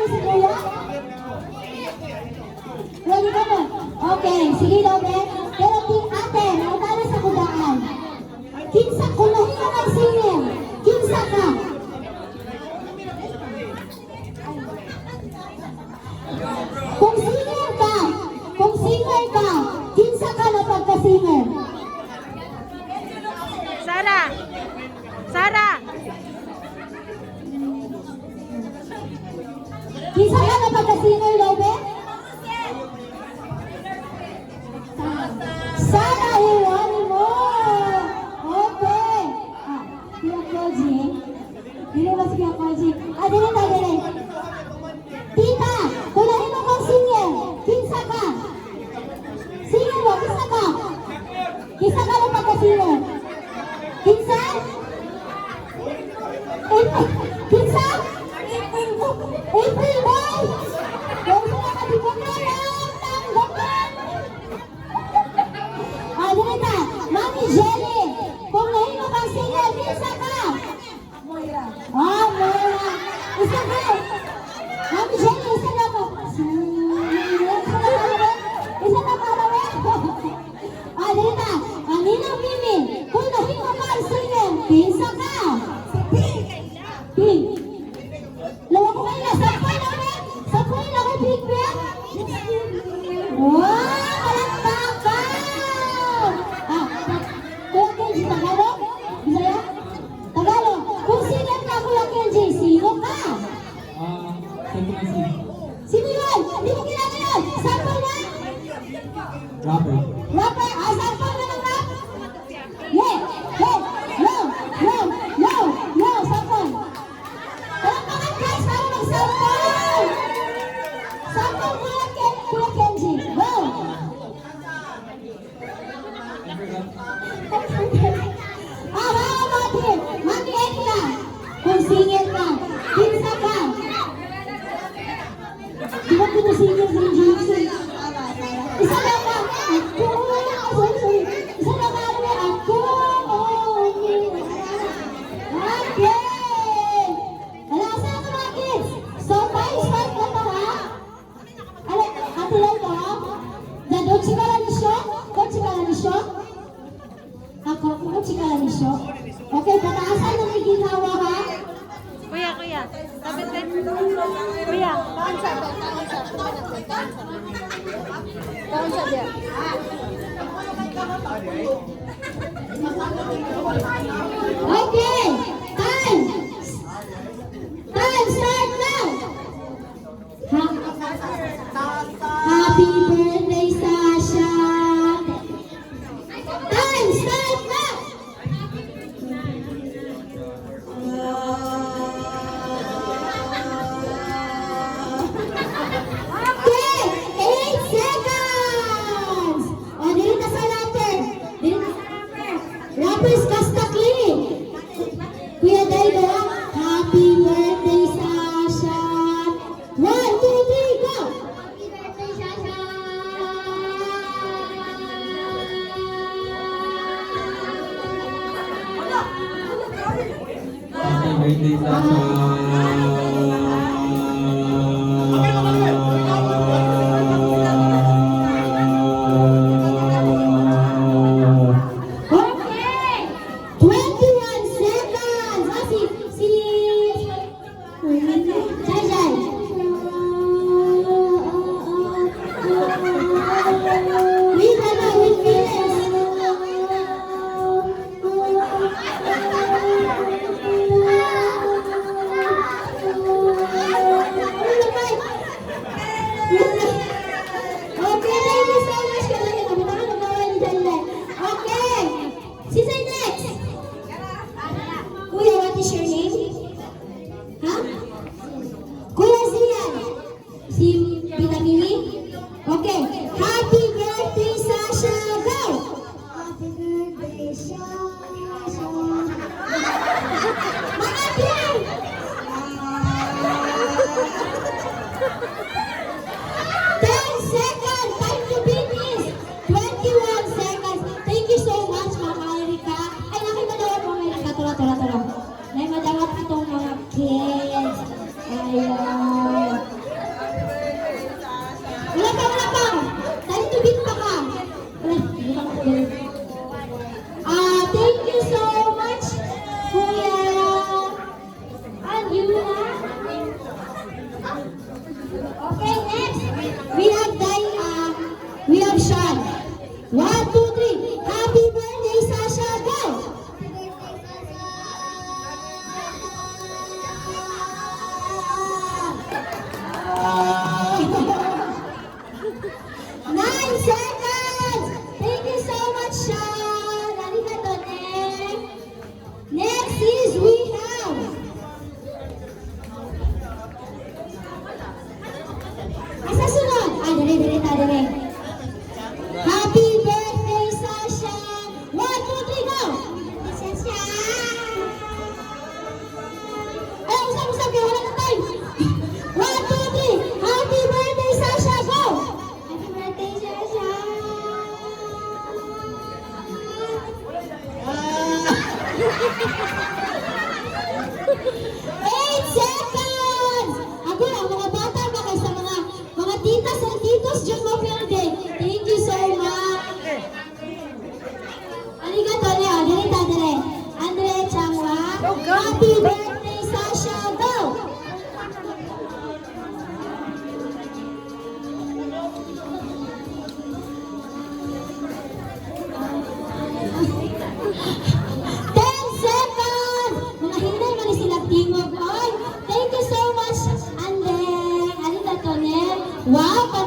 si Kuya? Ready ka mo? Okay, sige Lobe. Pero ate, nautala sa kudaan. Kinsa, kung nahinga kang singer, kinsa ka? Kung singer ka, kinsa ka na pagka-singer? Sara! Sara! Kinsa ka na pagka-singer, Lobe? Sara, iwani mo! Okay! Kuya Koji. Dili ba si Kuya Koji? Dili ta, dili. Tita, kunahin mo kong singer. Kinsa ka? Singer mo, kinsa ka? Kinsa ka na pagka-singer? Kinsa? Kinsa? April Boy! Huwag mo nakatipon na lang! Tanggapan! Dinita, Mami Jelly! Kung nahin mo kang singer, kinsa ka? Moira. Moira! Isa ka! Mami Jelly, isa na mo! Isa na karawin! Dinita, Ninang Mimi! Kung nahin mo kang singer, kinsa ka? Pink! Lawa ko kayo na, sapoy na rin! Sapoy na rin, Pink Pink! Wow! Palakpakan! Kuya Kenji, Tagalog? Bisaya? Tagalog! Kung singer ka, Kuya Kenji, sino ka? Sino yun? Hindi mo kilala yun! Sample na? Rapper. Rapper? Sample na ng rap? Yeah! Hey! No! No! No! No! Sample! Palakpakan guys! Para mag-sample! Sample Kuya Kenji! Go! Mami Edna! Kung singer ka, kinsa ka? Di ba pinasinger si Jason? Isa lang ka! Ako! Sorry. Isa lang ka ano yan? Ako! Okay! Alasa ka mga kids! So, start na to ha? Ate lang to ha? Dadot si Kalanisyo? Kung si Kalanisyo? Ako si Kalanisyo? Okay, pataasan ng may ginawa ha? Kuya. Tapos din. Kuya. Kaon sa dia. Okay! Time! Time! Start now! Happy birthday, Sasha! Time! Start now! Okay! 8 seconds! Dito sa rapper! Rappers Kastakli! Kuya Daido, happy birthday, Sasha! 1, 2, 3, go! Happy birthday, Sasha! Happy birthday, Sasha. Okay! 21 seconds! Si Jai. Wait na, wait minutes. Okay, thank you so much. Okay, sisay next. Kuya, what is your name? Ha? Kuya Zian. Si Pinamili? Okay. Happy birthday, Sasha. Go! Happy birthday, Sasha. Mga Pierre! 10 seconds. Time to finish. 21 seconds. Thank you so much, Mama Erika. Ay, nakimadawat mo, Mama Erika. Tula. Nakimadawat itong mga kids. Ayan. 9 seconds! Thank you so much, Sean! Arigato, ne! Next is we have... Asa sunod? Dali. Happy birthday, Sasha! 1, 2, 3, go! Sasha! Ay, usap, kaya wala na time! 1, 2, 3! Happy birthday, Sasha! Go! Happy birthday, Sasha! 8 seconds! Ako lang, mga bata ba kayo sa mga titas and titos dyan mo building. Thank you so much. Arigato, Leo. Dali. Andre Changwa. Happy birthday, Sasha. Go! Seconds! Mga hinay man sila tingog. Oy, thank you so much, Andre. Arigato, ne. Wow,